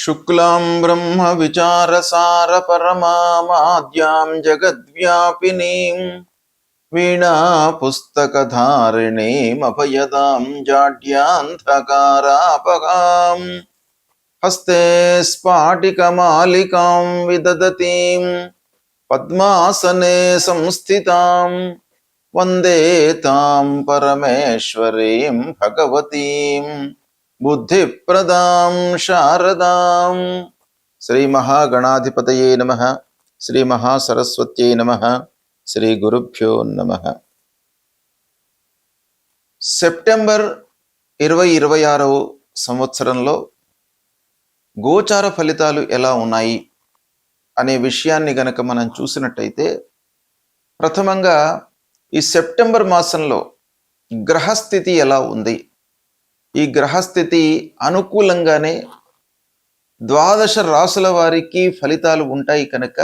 శుక్లాం బ్రహ్మ విచారసార పరమాద్యాం జగద్వ్యాపినీం వీణా పుస్తకధారిణీం అభయదాం జాడ్యాంధకారాపగాం హస్తే స్ఫాటికమాలికాం విదదతీం పద్మాసనే సంస్థితాం వందే తాం పరమేశ్వరీం భగవతీం బుద్ధిప్రదాం శారదాం. శ్రీ మహాగణాధిపతయే నమః. శ్రీ మహాసరస్వత్యై నమః. శ్రీ గురుభ్యో నమః. సెప్టెంబర్ 2026 సంవత్సరంలో గోచార ఫలితాలు ఎలా ఉన్నాయి అనే విషయాన్ని గనక మనం చూసినట్టయితే, ప్రథమంగా ఈ సెప్టెంబర్ మాసంలో గ్రహస్థితి ఎలా ఉంది? ఈ గ్రహస్థితి అనుకూలంగానే 12 రాసుల వారికి ఫలితాలు ఉంటాయి కనుక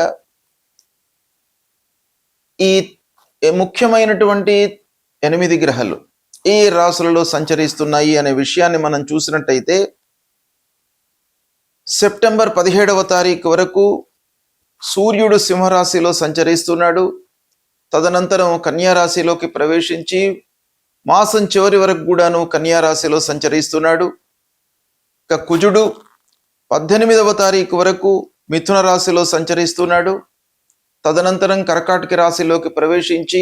ఈ ముఖ్యమైనటువంటి 8 గ్రహాలు ఈ రాసులలో సంచరిస్తున్నాయి అనే విషయాన్ని మనం చూసినట్టయితే, సెప్టెంబర్ 17వ తారీఖు వరకు సూర్యుడు సింహరాశిలో సంచరిస్తున్నాడు. తదనంతరం కన్యారాశిలోకి ప్రవేశించి మాసం చివరి వరకు కూడాను కన్యారాశిలో సంచరిస్తున్నాడు. ఇక కుజుడు 18వ తారీఖు వరకు మిథున రాశిలో సంచరిస్తున్నాడు. తదనంతరం కర్కాటక రాశిలోకి ప్రవేశించి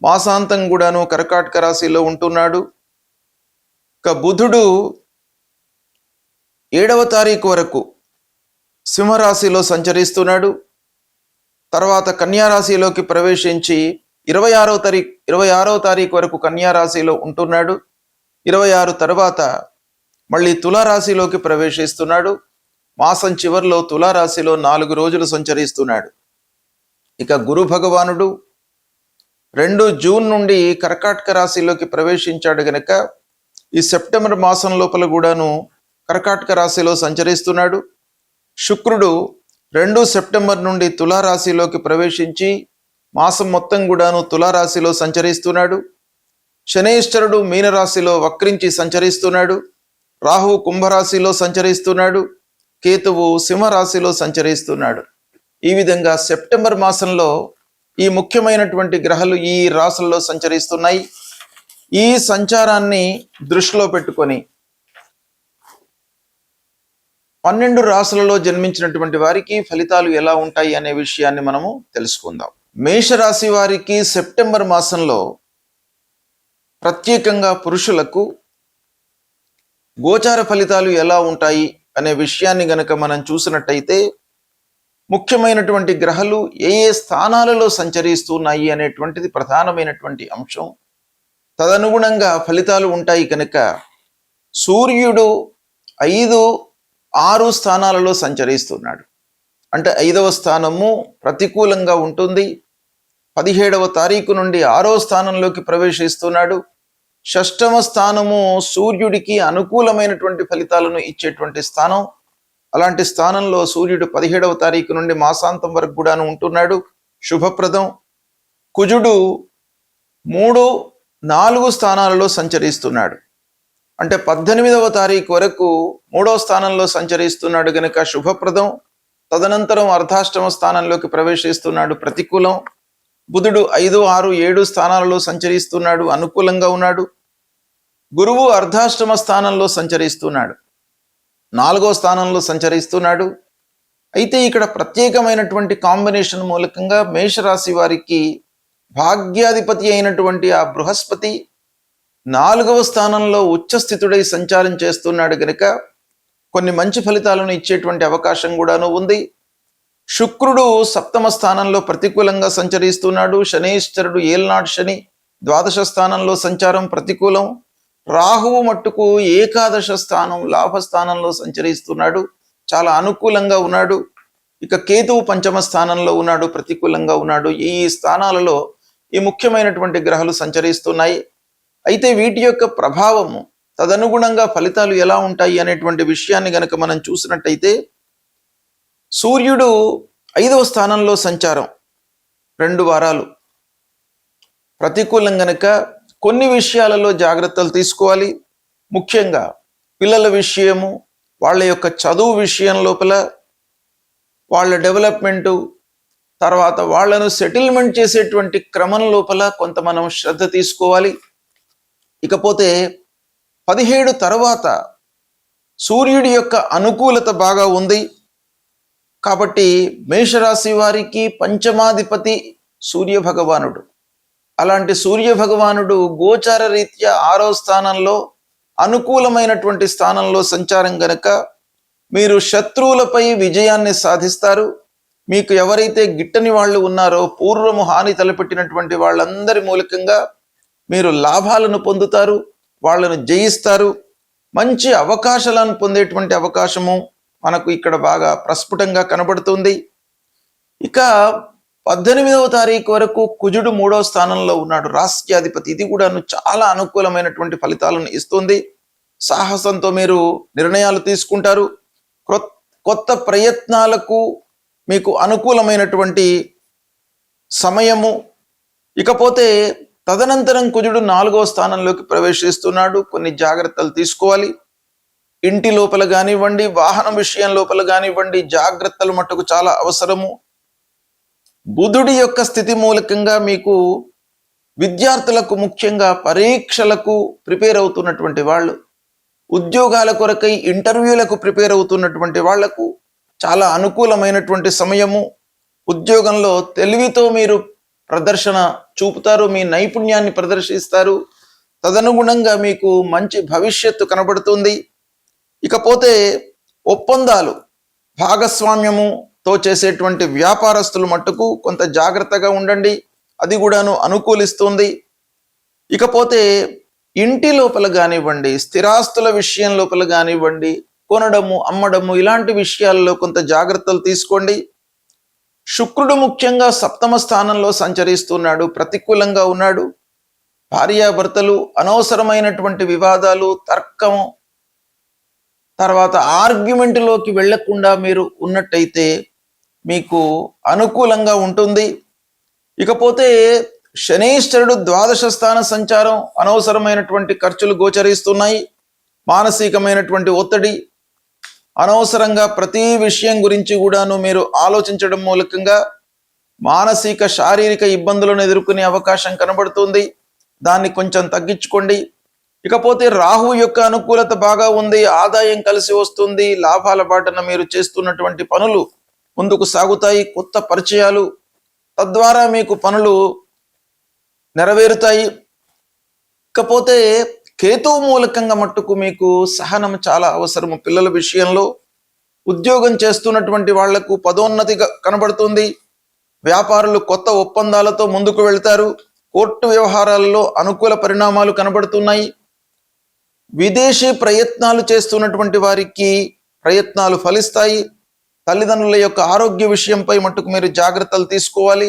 మాసాంతం కూడాను కర్కాటక రాశిలో ఉంటున్నాడు. ఇక బుధుడు 7వ తారీఖు వరకు సింహరాశిలో సంచరిస్తున్నాడు. తర్వాత కన్యారాశిలోకి ప్రవేశించి 26వ తారీఖు వరకు కన్యారాశిలో ఉంటున్నాడు. 26 తర్వాత మళ్ళీ తులారాశిలోకి ప్రవేశిస్తున్నాడు. మాసం చివరిలో తులారాశిలో 4 రోజులు సంచరిస్తున్నాడు. ఇక గురు భగవానుడు 2 జూన్ నుండి కర్కాటక రాశిలోకి ప్రవేశించాడు గనక ఈ సెప్టెంబర్ మాసం లోపల కూడాను కర్కాటక రాశిలో సంచరిస్తున్నాడు. శుక్రుడు 2 సెప్టెంబర్ నుండి తులారాశిలోకి ప్రవేశించి మాసం మొత్తం కూడాను తులారాశిలో సంచరిస్తున్నాడు. శనైశ్వరుడు మీనరాశిలో వక్రించి సంచరిస్తున్నాడు. రాహువు కుంభరాశిలో సంచరిస్తున్నాడు. కేతువు సింహరాశిలో సంచరిస్తున్నాడు. ఈ విధంగా సెప్టెంబర్ మాసంలో ఈ ముఖ్యమైనటువంటి గ్రహాలు ఈ రాశుల్లో సంచరిస్తున్నాయి. ఈ సంచారాన్ని దృష్టిలో పెట్టుకొని 12 రాశులలో జన్మించినటువంటి వారికి ఫలితాలు ఎలా ఉంటాయి అనే విషయాన్ని మనము తెలుసుకుందాం. మేషరాశి వారికి సెప్టెంబర్ మాసంలో ప్రత్యేకంగా పురుషులకు గోచార ఫలితాలు ఎలా ఉంటాయి అనే విషయాన్ని గనక మనం చూసినట్టయితే, ముఖ్యమైనటువంటి గ్రహాలు ఏ ఏ స్థానాలలో సంచరిస్తున్నాయి అనేటువంటిది ప్రధానమైనటువంటి అంశం. తదనుగుణంగా ఫలితాలు ఉంటాయి కనుక సూర్యుడు 5, 6 స్థానాలలో సంచరిస్తున్నాడు. అంటే 5వ స్థానము ప్రతికూలంగా ఉంటుంది. 17వ తారీఖు నుండి 6వ స్థానంలోకి ప్రవేశిస్తున్నాడు. 6వ స్థానము సూర్యుడికి అనుకూలమైనటువంటి ఫలితాలను ఇచ్చేటువంటి స్థానం. అలాంటి స్థానంలో సూర్యుడు 17వ తారీఖు నుండి మాసాంతం వరకు కూడాను ఉంటున్నాడు. శుభప్రదం. కుజుడు 3, 4 స్థానాలలో సంచరిస్తున్నాడు. అంటే 18వ తారీఖు వరకు 3వ స్థానంలో సంచరిస్తున్నాడు గనుక శుభప్రదం. తదనంతరం అర్ధాష్టమ స్థానంలోకి ప్రవేశిస్తున్నాడు, ప్రతికూలం. బుధుడు 5, 6, 7 స్థానాలలో సంచరిస్తున్నాడు, అనుకూలంగా ఉన్నాడు. గురువు అర్ధాష్టమ స్థానంలో సంచరిస్తున్నాడు, 4వ స్థానంలో సంచరిస్తున్నాడు. అయితే ఇక్కడ ప్రత్యేకమైనటువంటి కాంబినేషన్ మూలకంగా మేషరాశి వారికి భాగ్యాధిపతి అయినటువంటి ఆ బృహస్పతి 4వ స్థానంలో ఉచ్చస్థితుడై సంచారం చేస్తున్నాడు గనుక కొన్ని మంచి ఫలితాలను ఇచ్చేటువంటి అవకాశం కూడాను ఉంది. శుక్రుడు 7వ స్థానంలో ప్రతికూలంగా సంచరిస్తున్నాడు. శనైశ్వరుడు ఏల్నాడు శని 12వ స్థానంలో సంచారం ప్రతికూలం. రాహువు మట్టుకు 11వ స్థానం లాభస్థానంలో సంచరిస్తున్నాడు, చాలా అనుకూలంగా ఉన్నాడు. ఇక కేతువు 5వ స్థానంలో ఉన్నాడు, ప్రతికూలంగా ఉన్నాడు. ఈ స్థానాలలో ఈ ముఖ్యమైనటువంటి గ్రహాలు సంచరిస్తున్నాయి. అయితే వీటి యొక్క ప్రభావము తదనుగుణంగా ఫలితాలు ఎలా ఉంటాయి అనేటువంటి విషయాన్ని గనక మనం చూసినట్టయితే, సూర్యుడు 5వ స్థానంలో సంచారం 2 వారాలు ప్రతికూలం గనక కొన్ని విషయాలలో జాగ్రత్తలు తీసుకోవాలి. ముఖ్యంగా పిల్లల విషయము, వాళ్ళ యొక్క చదువు విషయం లోపల, వాళ్ళ డెవలప్మెంటు, తర్వాత వాళ్ళను సెటిల్మెంట్ చేసేటువంటి క్రమం లోపల కొంత మనం శ్రద్ధ తీసుకోవాలి. ఇకపోతే 17 తర్వాత సూర్యుడి యొక్క అనుకూలత బాగా ఉంది కాబట్టి మేషరాశి వారికి పంచమాధిపతి సూర్య భగవానుడు. అలాంటి సూర్య భగవానుడు గోచార రీత్యా 6వ స్థానంలో అనుకూలమైనటువంటి స్థానంలో సంచారం గనక మీరు శత్రువులపై విజయాన్ని సాధిస్తారు. మీకు ఎవరైతే గిట్టని వాళ్ళు ఉన్నారో, పూర్వము హాని తలపెట్టినటువంటి వాళ్ళందరి మూలకంగా మీరు లాభాలను పొందుతారు, వాళ్ళను జయిస్తారు. మంచి అవకాశాలను పొందేటువంటి అవకాశము మనకు ఇక్కడ బాగా ప్రస్ఫుటంగా కనబడుతుంది. ఇక 18వ తారీఖు వరకు కుజుడు 3వ స్థానంలో ఉన్నాడు, రాష్ట్రాధిపతి. ఇది కూడా చాలా అనుకూలమైనటువంటి ఫలితాలను ఇస్తుంది. సాహసంతో మీరు నిర్ణయాలు తీసుకుంటారు. కొత్త ప్రయత్నాలకు మీకు అనుకూలమైనటువంటి సమయము. ఇకపోతే తదనంతరం కుజుడు 4వ స్థానంలోకి ప్రవేశిస్తున్నాడు. కొన్ని జాగ్రత్తలు తీసుకోవాలి. ఇంటి లోపల కానివ్వండి, వాహనం విషయం లోపల కానివ్వండి, జాగ్రత్తలు మట్టుకు చాలా అవసరము. బుధుడి యొక్క స్థితి మూలకంగా మీకు విద్యార్థులకు, ముఖ్యంగా పరీక్షలకు ప్రిపేర్ అవుతున్నటువంటి వాళ్ళు, ఉద్యోగాల కొరకై ఇంటర్వ్యూలకు ప్రిపేర్ అవుతున్నటువంటి వాళ్లకు చాలా అనుకూలమైనటువంటి సమయము. ఉద్యోగంలో తెలివితో మీరు ప్రదర్శన చూపుతారు, మీ నైపుణ్యాన్ని ప్రదర్శిస్తారు. తదనుగుణంగా మీకు మంచి భవిష్యత్తు కనబడుతుంది. ఇకపోతే ఒప్పందాలు, భాగస్వామ్యముతో చేసేటువంటి వ్యాపారస్తులు మట్టుకు కొంత జాగ్రత్తగా ఉండండి, అది కూడాను అనుకూలిస్తుంది. ఇకపోతే ఇంటి లోపల కానివ్వండి, స్థిరాస్తుల విషయం లోపల కానివ్వండి, కొనడము, అమ్మడము, ఇలాంటి విషయాల్లో కొంత జాగ్రత్తలు తీసుకోండి. శుక్రుడు ముఖ్యంగా 7వ స్థానంలో సంచరిస్తున్నాడు, ప్రతికూలంగా ఉన్నాడు. భార్యాభర్తలు అనవసరమైనటువంటి వివాదాలు, తర్కము, తర్వాత ఆర్గ్యుమెంట్లోకి వెళ్లకుండా మీరు ఉన్నట్టయితే మీకు అనుకూలంగా ఉంటుంది. ఇకపోతే శనీశ్వరుడు 12వ స్థాన సంచారం, అనవసరమైనటువంటి ఖర్చులు గోచరిస్తున్నాయి. మానసికమైనటువంటి ఒత్తిడి, అనవసరంగా ప్రతి విషయం గురించి కూడాను మీరు ఆలోచించడం మూలకంగా మానసిక, శారీరక ఇబ్బందులను ఎదుర్కొనే అవకాశం కనబడుతుంది. దాన్ని కొంచెం తగ్గించుకోండి. ఇకపోతే రాహు యొక్క అనుకూలత బాగా ఉంది, ఆదాయం కలిసి వస్తుంది. లాభాల బాటన మీరు చేస్తున్నటువంటి పనులు ముందుకు సాగుతాయి. కొత్త పరిచయాలు, తద్వారా మీకు పనులు నెరవేరుతాయి. ఇకపోతే కేతువు మూలకంగా మట్టుకు మీకు సహనం చాలా అవసరము. పిల్లల విషయంలో, ఉద్యోగం చేస్తున్నటువంటి వాళ్లకు పదోన్నతిగా కనబడుతుంది. వ్యాపారులు కొత్త ఒప్పందాలతో ముందుకు వెళ్తారు. కోర్టు వ్యవహారాలలో అనుకూల పరిణామాలు కనబడుతున్నాయి. విదేశీ ప్రయత్నాలు చేస్తున్నటువంటి వారికి ప్రయత్నాలు ఫలిస్తాయి. తల్లిదండ్రుల యొక్క ఆరోగ్య విషయంపై మట్టుకు మీరు జాగ్రత్తలు తీసుకోవాలి.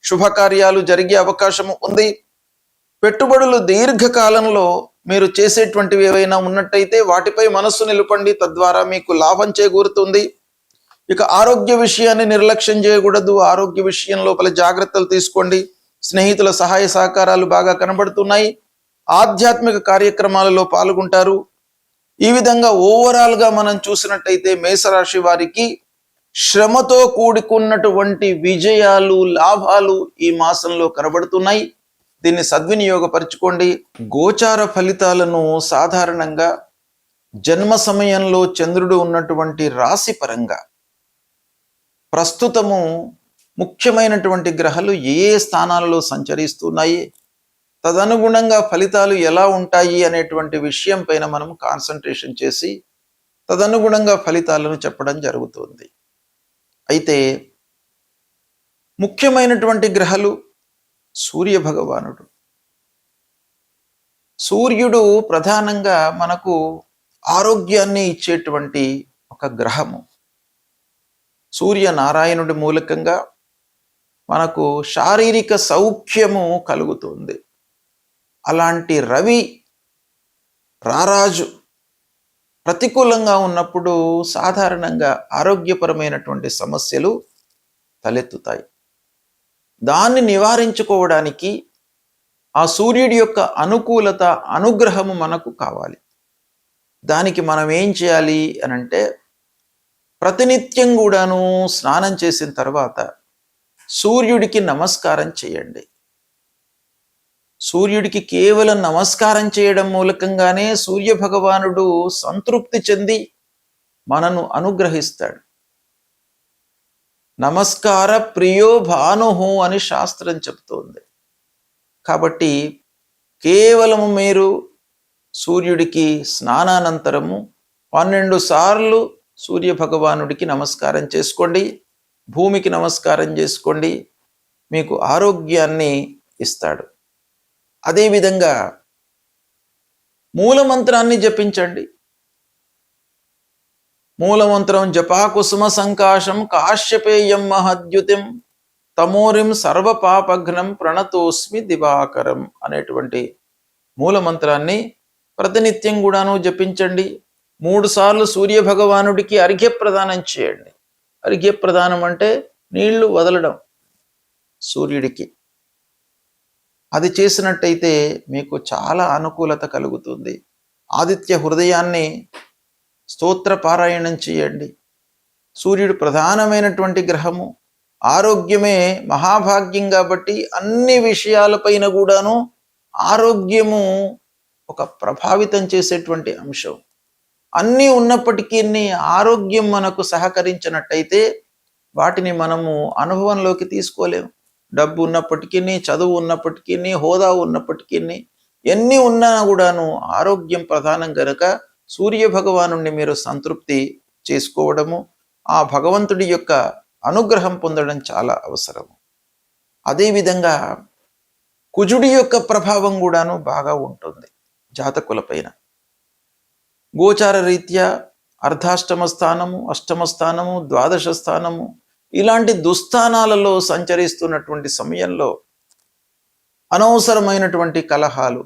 శుభకార్యాలు జరిగే అవకాశం ఉంది. పెట్టుబడులు దీర్ఘకాలంలో మీరు చేసేటువంటివి ఏవైనా ఉన్నట్టయితే వాటిపై మనస్సు నిలపండి, తద్వారా మీకు లాభం చేకూరుతుంది. ఇక ఆరోగ్య విషయాన్ని నిర్లక్ష్యం చేయకూడదు. ఆరోగ్య విషయం లోపల జాగ్రత్తలు తీసుకోండి. స్నేహితుల సహాయ సహకారాలు బాగా కనబడుతున్నాయి. ఆధ్యాత్మిక కార్యక్రమాలలో పాల్గొంటారు. ఈ విధంగా ఓవరాల్గా మనం చూసినట్టయితే మేషరాశి వారికి శ్రమతో కూడుకున్నటువంటి విజయాలు, లాభాలు ఈ మాసంలో కనబడుతున్నాయి. దీన్ని సద్వినియోగపరచుకోండి. గోచార ఫలితాలను సాధారణంగా జన్మ సమయంలో చంద్రుడు ఉన్నటువంటి రాశి పరంగా ప్రస్తుతము ముఖ్యమైనటువంటి గ్రహాలు ఏ స్థానాలలో సంచరిస్తున్నాయి, తదనుగుణంగా ఫలితాలు ఎలా ఉంటాయి అనేటువంటి విషయం పైన మనం కాన్సన్ట్రేషన్ చేసి తదనుగుణంగా ఫలితాలను చెప్పడం జరుగుతుంది. అయితే ముఖ్యమైనటువంటి గ్రహాలు సూర్య భగవానుడు. సూర్యుడు ప్రధానంగా మనకు ఆరోగ్యాన్ని ఇచ్చేటువంటి ఒక గ్రహము. సూర్యనారాయణుడి మూలకంగా మనకు శారీరక సౌఖ్యము కలుగుతుంది. అలాంటి రవి రారాజు ప్రతికూలంగా ఉన్నప్పుడు సాధారణంగా ఆరోగ్యపరమైనటువంటి సమస్యలు తలెత్తుతాయి. దాన్ని నివారించుకోవడానికి ఆ సూర్యుడి యొక్క అనుకూలత, అనుగ్రహము మనకు కావాలి. దానికి మనం ఏం చేయాలి అని అంటే, ప్రతినిత్యం కూడాను స్నానం చేసిన తర్వాత సూర్యుడికి నమస్కారం చేయండి. సూర్యుడికి కేవలం నమస్కారం చేయడం మూలకంగానే సూర్య భగవానుడు సంతృప్తి చెంది మనను అనుగ్రహిస్తాడు. నమస్కార ప్రియో భానుహు అని శాస్త్రం చెప్తోంది. కాబట్టి కేవలము మీరు సూర్యుడికి స్నానానంతరము 12 సార్లు సూర్య భగవానుడికి నమస్కారం చేసుకోండి, భూమికి నమస్కారం చేసుకోండి, మీకు ఆరోగ్యాన్ని ఇస్తాడు. అదేవిధంగా మూలమంత్రాన్ని జపించండి. మూలమంత్రం జపాకుసుమ సంకాశం కాశ్యపేయం మహద్యుతిం తమోరిం సర్వపాపఘ్నం ప్రణతోస్మి దివాకరం అనేటువంటి మూలమంత్రాన్ని ప్రతినిత్యం కూడాను జపించండి. 3 సార్లు సూర్య భగవానుడికి అర్ఘ్యప్రదానం చేయండి. అర్ఘ్యప్రదానం అంటే నీళ్లు వదలడం సూర్యుడికి. అది చేసినట్టయితే మీకు చాలా అనుకూలత కలుగుతుంది. ఆదిత్య హృదయాన్ని స్తోత్ర పారాయణం చేయండి. సూర్యుడు ప్రధానమైనటువంటి గ్రహము. ఆరోగ్యమే మహాభాగ్యం కాబట్టి అన్ని విషయాలపైన కూడాను ఆరోగ్యము ఒక ప్రభావితం చేసేటువంటి అంశం. అన్నీ ఉన్నప్పటికీ ఆరోగ్యం మనకు సహకరించినట్టయితే వాటిని మనము అనుభవంలోకి తీసుకోలేము. డబ్బు ఉన్నప్పటికీ, చదువు ఉన్నప్పటికీ, హోదా ఉన్నప్పటికీ, ఎన్ని ఉన్నా కూడాను ఆరోగ్యం ప్రధానం గనుక సూర్య భగవాను మీరు సంతృప్తి చేసుకోవడము, ఆ భగవంతుడి యొక్క అనుగ్రహం పొందడం చాలా అవసరం. అదేవిధంగా కుజుడి యొక్క ప్రభావం కూడాను బాగా ఉంటుంది జాతకులపైన. గోచార రీత్యా అర్ధాష్టమ స్థానము, అష్టమ స్థానము, ద్వాదశ స్థానము ఇలాంటి దుస్థానాలలో సంచరిస్తున్నటువంటి సమయంలో అనవసరమైనటువంటి కలహాలు,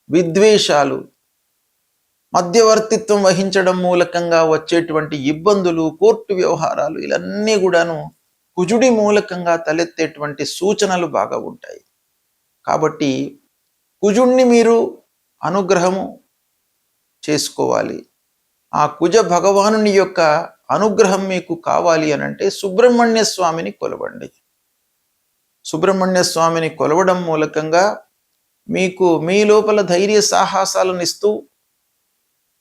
విద్వేషాలు, మధ్యవర్తిత్వం వహించడం మూలకంగా వచ్చేటువంటి ఇబ్బందులు, కోర్టు వ్యవహారాలు ఇవన్నీ కూడాను కుజుడి మూలకంగా తలెత్తేటువంటి సూచనలు బాగా ఉంటాయి. కాబట్టి కుజుడిని మీరు అనుగ్రహము చేసుకోవాలి. ఆ కుజ భగవానుని యొక్క అనుగ్రహం మీకు కావాలి అనంటే సుబ్రహ్మణ్య స్వామిని కొలవండి. సుబ్రహ్మణ్య స్వామిని కొలవడం మూలకంగా మీకు మీ లోపల ధైర్య సాహసాలను ఇస్తూ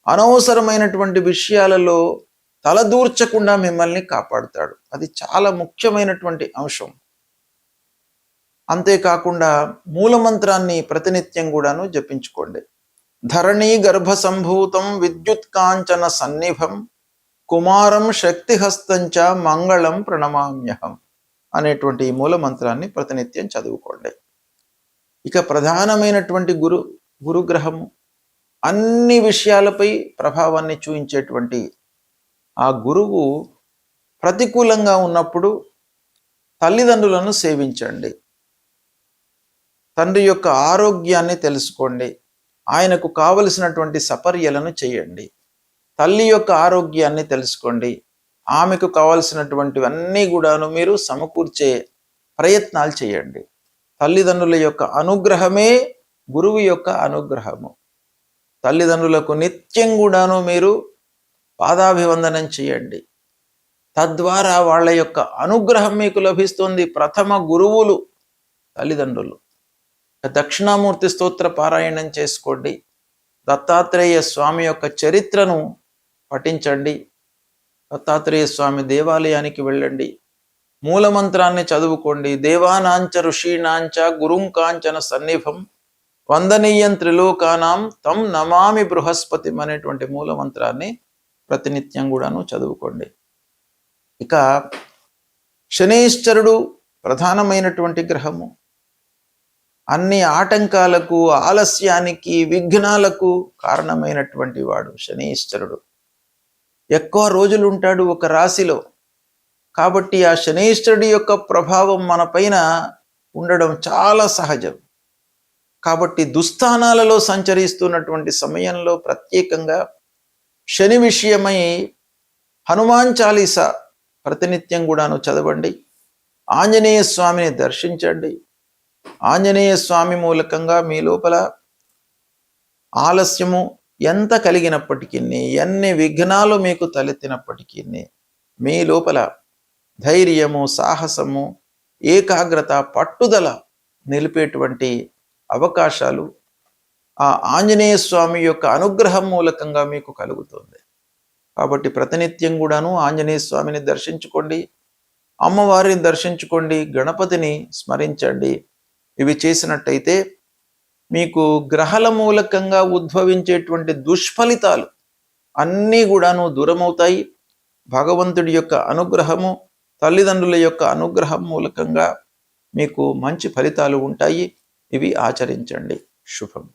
అనవసరమైనటువంటి విషయాలలో తలదూర్చకుండా మిమ్మల్ని కాపాడుతాడు. అది చాలా ముఖ్యమైనటువంటి అంశం. అంతేకాకుండా మూలమంత్రాన్ని ప్రతినిత్యం కూడాను జపించుకోండి. ధరణీ గర్భ సంభూతం విద్యుత్ కాంచన సన్నిభం కుమారం శక్తిహస్తంచ మంగళం ప్రణమామ్యహం అనేటువంటి మూలమంత్రాన్ని ప్రతినిత్యం చదువుకోండి. ఇక ప్రధానమైనటువంటి గురుగ్రహము అన్ని విషయాలపై ప్రభావాన్ని చూపించేటువంటి ఆ గురువు ప్రతికూలంగా ఉన్నప్పుడు తల్లిదండ్రులను సేవించండి. తండ్రి యొక్క ఆరోగ్యాన్ని తెలుసుకోండి. ఆయనకు కావలసినటువంటి సపర్యలను చేయండి. తల్లి యొక్క ఆరోగ్యాన్ని తెలుసుకోండి. ఆమెకు కావలసినటువంటివన్నీ కూడాను మీరు సమకూర్చే ప్రయత్నాలు చేయండి. తల్లిదండ్రుల యొక్క అనుగ్రహమే గురువు యొక్క అనుగ్రహము. తల్లిదండ్రులకు నిత్యం కూడాను మీరు పాదాభివందనం చేయండి. తద్వారా వాళ్ళ యొక్క అనుగ్రహం మీకు లభిస్తుంది. ప్రథమ గురువులు తల్లిదండ్రులు. దక్షిణామూర్తి స్తోత్ర పారాయణం చేసుకోండి. దత్తాత్రేయ స్వామి యొక్క చరిత్రను పఠించండి. దత్తాత్రేయ స్వామి దేవాలయానికి వెళ్ళండి. మూలమంత్రాన్ని చదువుకోండి. దేవానాంచ ఋషీణాంచ గురుం కాంచన సన్నిభం వందనీయం త్రిలోకానాం తం నమామి బృహస్పతి అనేటువంటి మూలమంత్రాన్ని ప్రతినిత్యం కూడాను చదువుకోండి. ఇక శనీశ్వరుడు ప్రధానమైనటువంటి గ్రహము. అన్ని ఆటంకాలకు, ఆలస్యానికి, విఘ్నాలకు కారణమైనటువంటి వాడు శనీశ్వరుడు. ఎక్కువ రోజులు ఉంటాడు ఒక రాశిలో. కాబట్టి ఆ శనీశ్వరుడి యొక్క ప్రభావం మన పైన ఉండడం చాలా సహజం. కాబట్టి దుస్థానాలలో సంచరిస్తున్నటువంటి సమయంలో ప్రత్యేకంగా శని విషయమై హనుమాన్ చాలీసా ప్రతినిత్యం కూడాను చదవండి. ఆంజనేయ స్వామిని దర్శించండి. ఆంజనేయ స్వామి మూలకంగా మీ లోపల ఆలస్యము, ఎంత కలిగినప్పటికీ, ఎన్ని విఘ్నాలు మీకు తలెత్తినప్పటికీ మీ లోపల ధైర్యము, సాహసము, ఏకాగ్రత, పట్టుదల నిలిపేటువంటి అవకాశాలు ఆ ఆంజనేయ స్వామి యొక్క అనుగ్రహం మూలకంగా మీకు కలుగుతుంది. కాబట్టి ప్రతినిత్యం కూడాను ఆంజనేయ స్వామిని దర్శించుకోండి, అమ్మవారిని దర్శించుకోండి, గణపతిని స్మరించండి. ఇవి చేసినట్టయితే మీకు గ్రహాల మూలకంగా ఉద్భవించేటువంటి దుష్ఫలితాలు అన్నీ కూడాను దూరమవుతాయి. భగవంతుడి యొక్క అనుగ్రహము, తల్లిదండ్రుల యొక్క అనుగ్రహం మూలకంగా మీకు మంచి ఫలితాలు ఉంటాయి. ఇవి ఆచరించండి. శుభం.